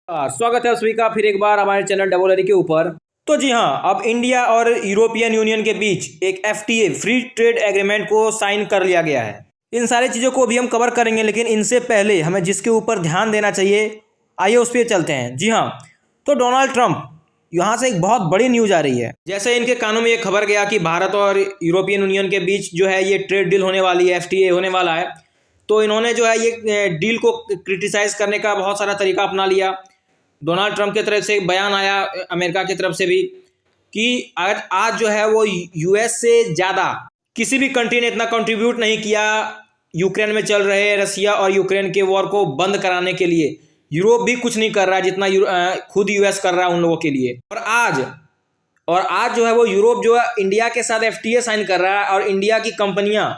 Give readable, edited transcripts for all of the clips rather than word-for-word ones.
स्वागत है सभी का फिर एक बार हमारे चैनल डबल के ऊपर। तो जी हाँ, अब इंडिया और यूरोपियन यूनियन के बीच एक एफटीए फ्री ट्रेड एग्रीमेंट को साइन कर लिया गया है। इन सारी चीज़ों को भी हम कवर करेंगे, लेकिन इनसे पहले हमें जिसके ऊपर ध्यान देना चाहिए, आइए उस पर चलते हैं। जी हाँ, तो डोनाल्ड ट्रंप, यहाँ से एक बहुत बड़ी न्यूज आ रही है। जैसे इनके कानों में ये खबर गया कि भारत और यूरोपियन यूनियन के बीच जो है ये ट्रेड डील होने वाली है, एफटीए होने वाला है, तो इन्होंने जो है ये डील को क्रिटिसाइज करने का बहुत सारा तरीका अपना लिया। डोनाल्ड ट्रंप की तरफ से एक बयान आया, अमेरिका की तरफ से भी, कि आज जो है वो यूएस से ज़्यादा किसी भी कंट्री ने इतना कंट्रीब्यूट नहीं किया यूक्रेन में चल रहे रसिया और यूक्रेन के वॉर को बंद कराने के लिए। यूरोप भी कुछ नहीं कर रहा है जितना खुद यूएस कर रहा है उन लोगों के लिए। और आज जो है वो यूरोप जो है इंडिया के साथ एफटीए साइन कर रहा है, और इंडिया की कंपनियां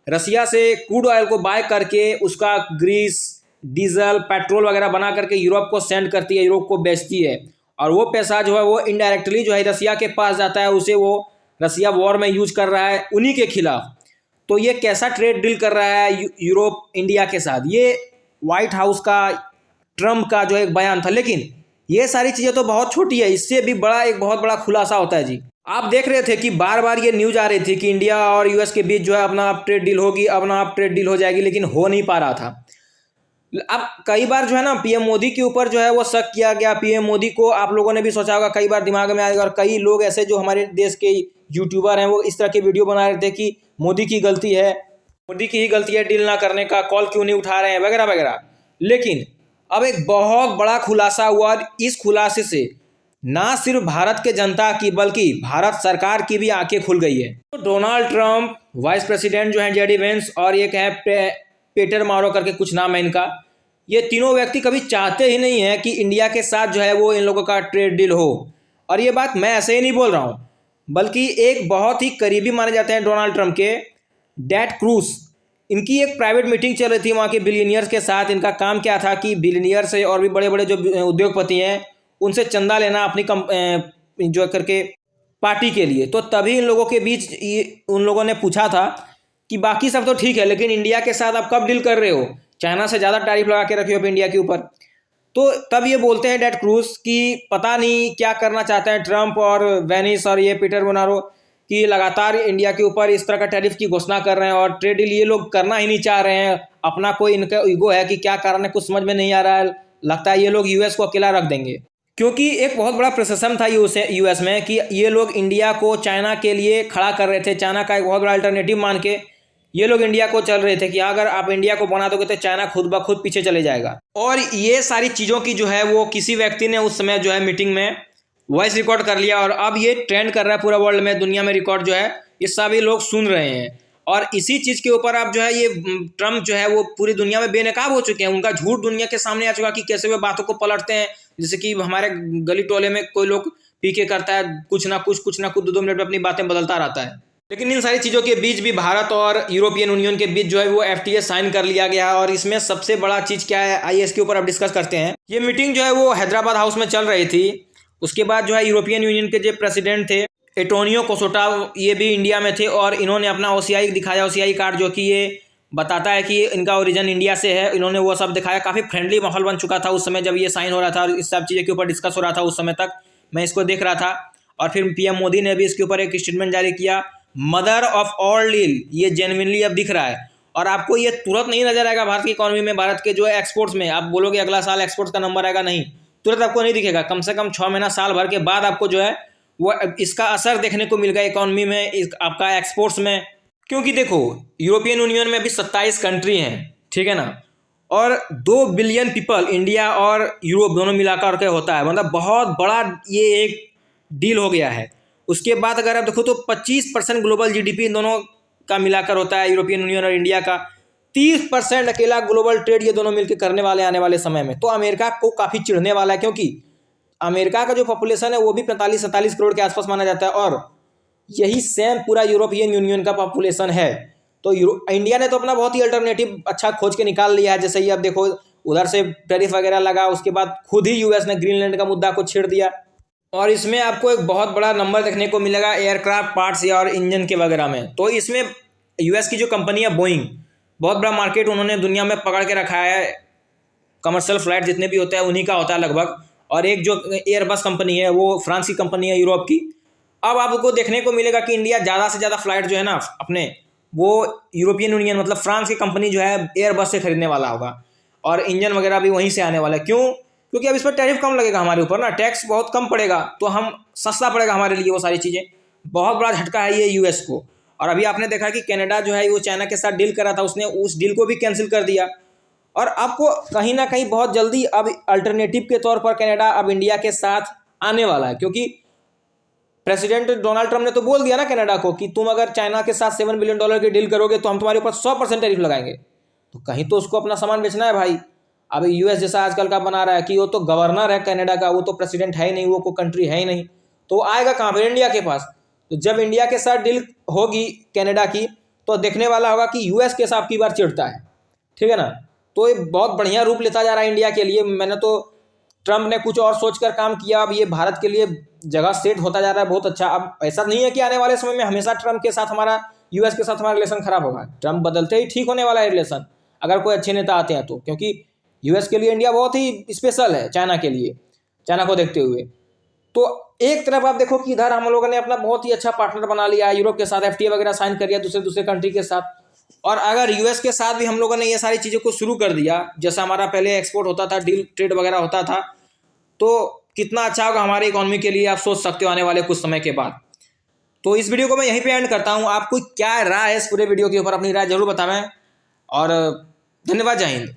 रसिया से क्रूड ऑयल को बाय करके उसका ग्रीस, डीजल, पेट्रोल वगैरह बना करके यूरोप को सेंड करती है, यूरोप को बेचती है, और वो पैसा जो है वो इनडायरेक्टली जो है रसिया के पास जाता है, उसे वो रसिया वॉर में यूज कर रहा है उन्हीं के खिलाफ। तो ये कैसा ट्रेड डील कर रहा है यूरोप इंडिया के साथ, ये व्हाइट हाउस का, ट्रंप का जो एक बयान था। लेकिन ये सारी चीज़ें तो बहुत छोटी है, इससे भी बड़ा एक बहुत बड़ा खुलासा होता है। जी, आप देख रहे थे कि बार बार ये न्यूज आ रही थी कि इंडिया और यूएस के बीच जो है अपना आप ट्रेड डील होगी, अपना आप ट्रेड डील हो जाएगी, लेकिन हो नहीं पा रहा था। अब कई बार जो है ना पीएम मोदी के ऊपर जो है वो शक किया गया। पीएम मोदी को आप लोगों ने भी सोचा होगा, कई बार दिमाग में आएगा, और कई लोग ऐसे जो हमारे देश के यूट्यूबर हैं वो इस तरह के वीडियो बना रहे थे कि मोदी की गलती है, मोदी की ही गलती है डील ना करने का, कॉल क्यों नहीं उठा रहे हैं वगैरह वगैरह। लेकिन अब एक बहुत बड़ा खुलासा हुआ, और इस खुलासे से ना सिर्फ भारत के जनता की बल्कि भारत सरकार की भी आंखें खुल गई है। तो डोनाल्ड ट्रंप, वाइस प्रेसिडेंट जो है जेडी वेंस, और एक है पीटर मारो करके कुछ नाम है इनका, ये तीनों व्यक्ति कभी चाहते ही नहीं है कि इंडिया के साथ जो है वो इन लोगों का ट्रेड डील हो। और ये बात मैं ऐसे ही नहीं बोल रहा हूँ, बल्कि एक बहुत ही करीबी माने जाते हैं डोनाल्ड ट्रंप के, टेड क्रूज, इनकी एक प्राइवेट मीटिंग चल रही थी वहाँ के बिलियनियर्स के साथ। इनका काम क्या था कि बिलियनियर से और भी बड़े बड़े जो उद्योगपति हैं उनसे चंदा लेना अपनी जो करके पार्टी के लिए। तो तभी इन लोगों के बीच उन लोगों ने पूछा था कि बाकी सब तो ठीक है, लेकिन इंडिया के साथ आप कब डील कर रहे हो, चाइना से ज़्यादा टैरिफ लगा के रखे हो इंडिया के ऊपर। तो तब ये बोलते हैं टेड क्रूज कि पता नहीं क्या करना चाहते हैं ट्रंप और वेनिस और ये पीटर बोनारो, कि लगातार इंडिया के ऊपर इस तरह का टैरिफ की घोषणा कर रहे हैं, और ट्रेड डील ये लोग करना ही नहीं चाह रहे हैं। अपना कोई इनका ईगो है कि क्या कारण है, कुछ समझ में नहीं आ रहा है। लगता है ये लोग यूएस को अकेला रख देंगे, क्योंकि एक बहुत बड़ा प्रशंसन था यूएस में कि ये लोग इंडिया को चाइना के लिए खड़ा कर रहे थे। चाइना का एक बहुत बड़ा अल्टरनेटिव मान के ये लोग इंडिया को चल रहे थे कि अगर आप इंडिया को बना दोगे तो चाइना खुद ब खुद पीछे चले जाएगा। और ये सारी चीज़ों की जो है वो किसी व्यक्ति ने उस समय जो है मीटिंग में वॉइस रिकॉर्ड कर लिया, और अब ये ट्रेंड कर रहा है पूरा वर्ल्ड में, दुनिया में रिकॉर्ड जो है ये सभी लोग सुन रहे हैं। और इसी चीज़ के ऊपर अब जो है ये ट्रंप जो है वो पूरी दुनिया में बेनकाब हो चुके हैं। उनका झूठ दुनिया के सामने आ चुका कि कैसे वे बातों को पलटते हैं। जैसे कि हमारे गली टोले में कोई लोग पी के करता है, कुछ ना कुछ 2-2 मिनट में अपनी बातें बदलता रहता है। लेकिन इन सारी चीज़ों के बीच भी भारत और यूरोपियन यूनियन के बीच जो है वो एफटीए साइन कर लिया गया है। और इसमें सबसे बड़ा चीज़ क्या है, आइए इसके ऊपर अब डिस्कस करते हैं। ये मीटिंग जो है वो हैदराबाद हाउस में चल रही थी। उसके बाद जो है यूरोपियन यूनियन के जो प्रेसिडेंट थे एंटोनियो कोस्टा, ये भी इंडिया में थे, और इन्होंने अपना ओसीआई दिखाया, ओसीआई कार्ड, जो कि ये बताता है कि इनका ओरिजिन इंडिया से है। इन्होंने वो सब दिखाया। काफ़ी फ्रेंडली माहौल बन चुका था उस समय जब ये साइन हो रहा था, और इस सब चीज़ों के ऊपर डिस्कस हो रहा था। उस समय तक मैं इसको देख रहा था। और फिर पीएम मोदी ने भी इसके ऊपर एक स्टेटमेंट जारी किया, मदर ऑफ ऑल डील, ये जेन्युइनली अब दिख रहा है। और आपको ये तुरंत नहीं नजर आएगा भारत की इकोनॉमी में, भारत के जो है एक्सपोर्ट्स में। आप बोलोगे अगला साल एक्सपोर्ट्स का नंबर आएगा, नहीं, तुरंत आपको नहीं दिखेगा। कम से कम 6 महीना, साल भर के बाद आपको जो है वो इसका असर देखने को मिल गया इकोनॉमी में, आपका एक्सपोर्ट्स में। क्योंकि देखो, यूरोपियन यूनियन में अभी 27 कंट्री हैं, ठीक है ना, और 2 बिलियन पीपल इंडिया और यूरोप दोनों मिलाकर के होता है। मतलब बहुत बड़ा ये एक डील हो गया है। उसके बाद अगर आप देखो तो 25% ग्लोबल जीडीपी इन दोनों का मिलाकर होता है, यूरोपियन यूनियन और इंडिया का। 30% अकेला ग्लोबल ट्रेड ये दोनों मिलकर करने वाले आने वाले समय में। तो अमेरिका को काफ़ी चिढ़ने वाला है, क्योंकि अमेरिका का जो पॉपुलेशन है वो भी 45-47 करोड़ के आसपास माना जाता है, और यही सेम पूरा यूरोपियन यूनियन का पॉपुलेशन है। तो इंडिया ने तो अपना बहुत ही अल्टरनेटिव अच्छा खोज के निकाल लिया है। जैसे ही अब देखो उधर से टैरिफ वगैरह लगा, उसके बाद खुद ही यूएस ने ग्रीनलैंड का मुद्दा को छेड़ दिया। और इसमें आपको एक बहुत बड़ा नंबर देखने को मिलेगा एयरक्राफ्ट पार्ट्स या और इंजन के वगैरह में। तो इसमें यूएस की जो कंपनी है बोइंग, बहुत बड़ा मार्केट उन्होंने दुनिया में पकड़ के रखा है। कमर्शियल फ्लाइट जितने भी होते हैं उन्हीं का होता है लगभग। और एक जो एयरबस कंपनी है वो फ्रांस की कंपनी है यूरोप की। अब आपको देखने को मिलेगा कि इंडिया ज़्यादा से ज़्यादा फ्लाइट जो है ना अपने वो यूरोपियन यूनियन मतलब फ्रांस की कंपनी जो है एयरबस से खरीदने वाला होगा, और इंजन वगैरह भी वहीं से आने वाला है। क्यों? क्योंकि अब इस पर टैरिफ कम लगेगा हमारे ऊपर ना, टैक्स बहुत कम पड़ेगा, तो हम सस्ता पड़ेगा हमारे लिए वो सारी चीज़ें। बहुत बड़ा झटका है ये यूएस को। और अभी आपने देखा कि कनाडा जो है वो चाइना के साथ डील कर रहा था, उसने उस डील को भी कैंसिल कर दिया। और आपको कहीं ना कहीं बहुत जल्दी अब अल्टरनेटिव के तौर पर कनाडा अब इंडिया के साथ आने वाला है, क्योंकि प्रेसिडेंट डोनाल्ड ट्रंप ने तो बोल दिया ना कनाडा को कि तुम अगर चाइना के साथ $7 बिलियन की डील करोगे तो हम तुम्हारे ऊपर 100% टैरिफ लगाएंगे। तो कहीं तो उसको अपना सामान बेचना है भाई। अब यूएस जैसा आजकल का बना रहा है कि वो तो गवर्नर है कनाडा का, वो तो प्रेसिडेंट है ही नहीं, वो कोई कंट्री है ही नहीं, तो आएगा कहाँ पर इंडिया के पास। तो जब इंडिया के साथ डील होगी कनाडा की तो देखने वाला होगा कि यूएस के साथ की बार चिढ़ता है, ठीक है ना। तो ये बहुत बढ़िया रूप लेता जा रहा है इंडिया के लिए। मैंने तो ट्रंप ने कुछ और सोचकर काम किया, अब ये भारत के लिए जगह सेट होता जा रहा है बहुत अच्छा। अब ऐसा नहीं है कि आने वाले समय में हमेशा ट्रंप के साथ हमारा यूएस के साथ हमारा रिलेशन खराब होगा। ट्रंप बदलते ही ठीक होने वाला है रिलेशन, अगर कोई अच्छे नेता आते हैं तो, क्योंकि यूएस के लिए इंडिया बहुत ही स्पेशल है चाइना के लिए, चाइना को देखते हुए। तो एक तरफ आप देखो कि इधर हम लोगों ने अपना बहुत ही अच्छा पार्टनर बना लिया है, यूरोप के साथ एफटीए वगैरह साइन कर लिया दूसरे कंट्री के साथ। और अगर यूएस के साथ भी हम लोगों ने ये सारी चीज़ों को शुरू कर दिया, जैसा हमारा पहले एक्सपोर्ट होता था, डील ट्रेड वगैरह होता था, तो कितना अच्छा होगा हमारे इकोनॉमी के लिए, आप सोच सकते हो आने वाले कुछ समय के बाद। तो इस वीडियो को मैं यहीं पे एंड करता हूँ। आपको क्या राय है इस पूरे वीडियो के ऊपर, अपनी राय जरूर बतावें। और धन्यवाद, जय हिंद।